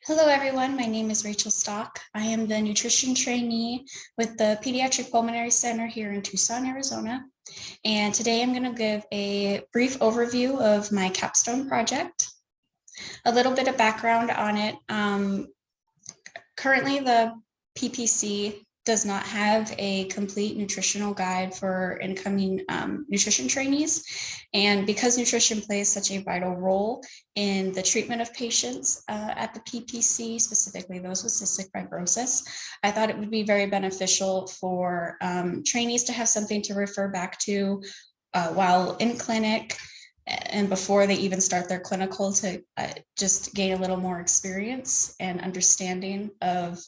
Hello, everyone. My name is Rachel Stock. I am the nutrition trainee with the Pediatric Pulmonary Center here in Tucson, Arizona. And today I'm going to give a brief overview of my capstone project, a little bit of background on it. Currently, the PPC does not have a complete nutritional guide for incoming nutrition trainees. And because nutrition plays such a vital role in the treatment of patients at the PPC, specifically those with cystic fibrosis, I thought it would be very beneficial for trainees to have something to refer back to while in clinic and before they even start their clinical, to just gain a little more experience and understanding of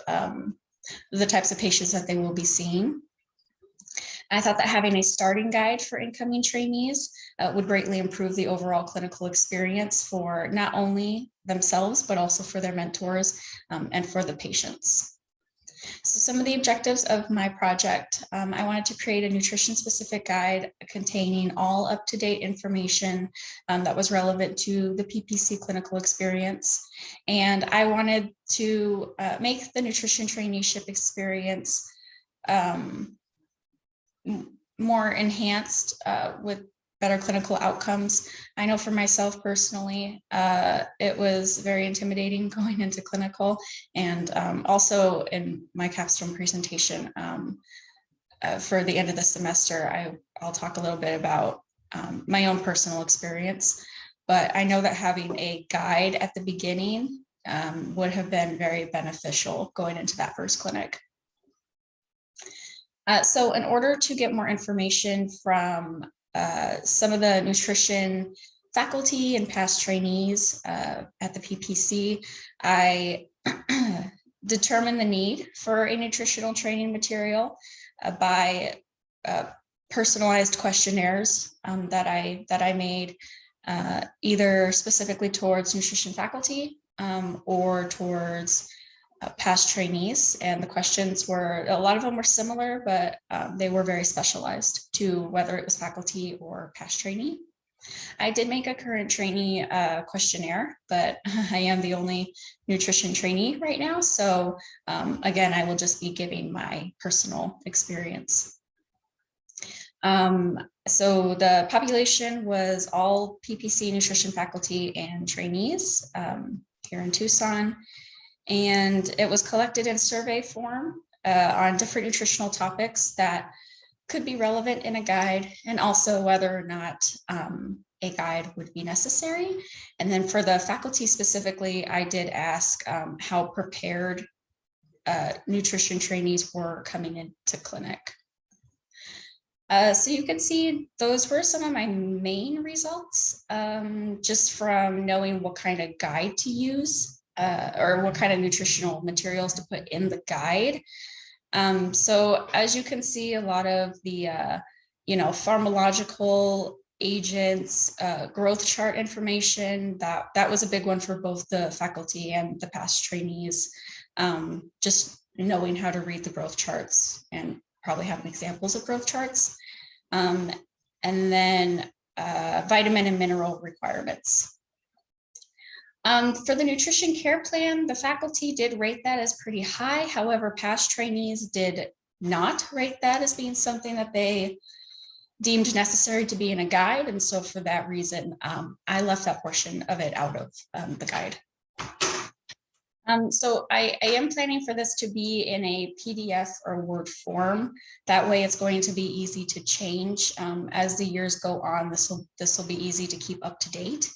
the types of patients that they will be seeing. I thought that having a starting guide for incoming trainees would greatly improve the overall clinical experience for not only themselves, but also for their mentors and for the patients. So some of the objectives of my project, I wanted to create a nutrition-specific guide containing all up-to-date information that was relevant to the PPC clinical experience. And I wanted to make the nutrition traineeship experience more enhanced with better clinical outcomes. I know for myself personally, it was very intimidating going into clinical, and also in my capstone presentation for the end of the semester, I'll talk a little bit about my own personal experience, but I know that having a guide at the beginning would have been very beneficial going into that first clinic. So in order to get more information from some of the nutrition faculty and past trainees at the PPC, I determined the need for a nutritional training material by personalized questionnaires that I made either specifically towards nutrition faculty or towards past trainees. And the questions were, a lot of them were similar, but they were very specialized to whether it was faculty or past trainee. I did make a current trainee questionnaire, but I am the only nutrition trainee right now. So again, I will just be giving my personal experience. So the population was all PPC nutrition faculty and trainees here in Tucson. And it was collected in survey form on different nutritional topics that could be relevant in a guide, and also whether or not a guide would be necessary. And then for the faculty specifically, I did ask how prepared nutrition trainees were coming into clinic. So you can see those were some of my main results, just from knowing what kind of guide to use. Or what kind of nutritional materials to put in the guide. So as you can see, a lot of the, pharmacological agents, growth chart information, that was a big one for both the faculty and the past trainees. Just knowing how to read the growth charts and probably having examples of growth charts. And then vitamin and mineral requirements. For the nutrition care plan, the faculty did rate that as pretty high. However, past trainees did not rate that as being something that they deemed necessary to be in a guide. And so for that reason, I left that portion of it out of the guide. So I am planning for this to be in a PDF or Word form. That way it's going to be easy to change as the years go on. This will be easy to keep up to date.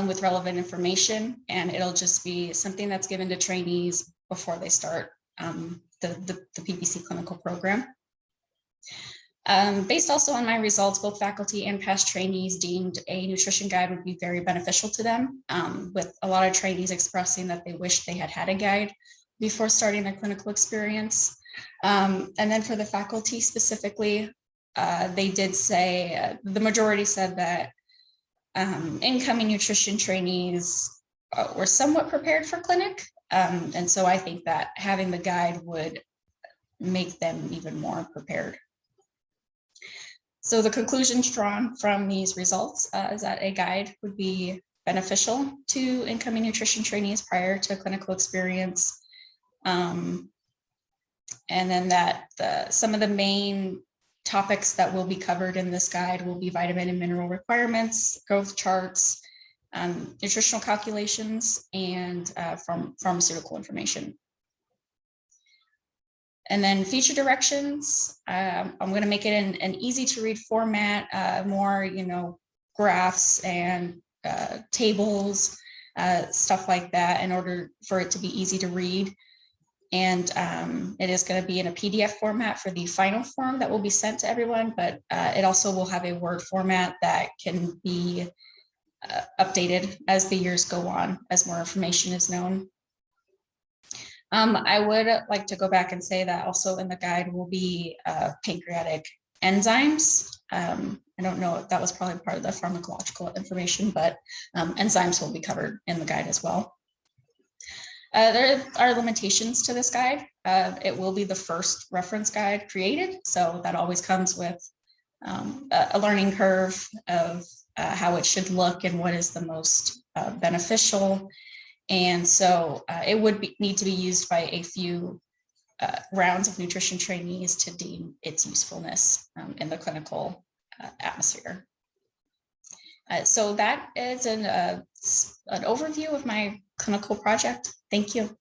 With relevant information, and it'll just be something that's given to trainees before they start the PPC clinical program. Based also on my results, both faculty and past trainees deemed a nutrition guide would be very beneficial to them, with a lot of trainees expressing that they wish they had had a guide before starting their clinical experience. And then for the faculty specifically, they did say, the majority said that incoming nutrition trainees were somewhat prepared for clinic. And so I think that having the guide would make them even more prepared. So the conclusions drawn from these results is that a guide would be beneficial to incoming nutrition trainees prior to clinical experience. And then some of the main topics that will be covered in this guide will be vitamin and mineral requirements, growth charts, nutritional calculations, and from pharmaceutical information. And then feature directions, I'm going to make it in an easy to read format, more, graphs and tables, stuff like that, in order for it to be easy to read. And it is going to be in a PDF format for the final form that will be sent to everyone, but it also will have a Word format that can be updated as the years go on, as more information is known. I would like to go back and say that also in the guide will be pancreatic enzymes. I don't know if that was probably part of the pharmacological information, but enzymes will be covered in the guide as well. There are limitations to this guide. It will be the first reference guide created, so that always comes with a learning curve of how it should look and what is the most beneficial. And so it would need to be used by a few rounds of nutrition trainees to deem its usefulness in the clinical atmosphere. So that is an overview of my clinical project. Thank you.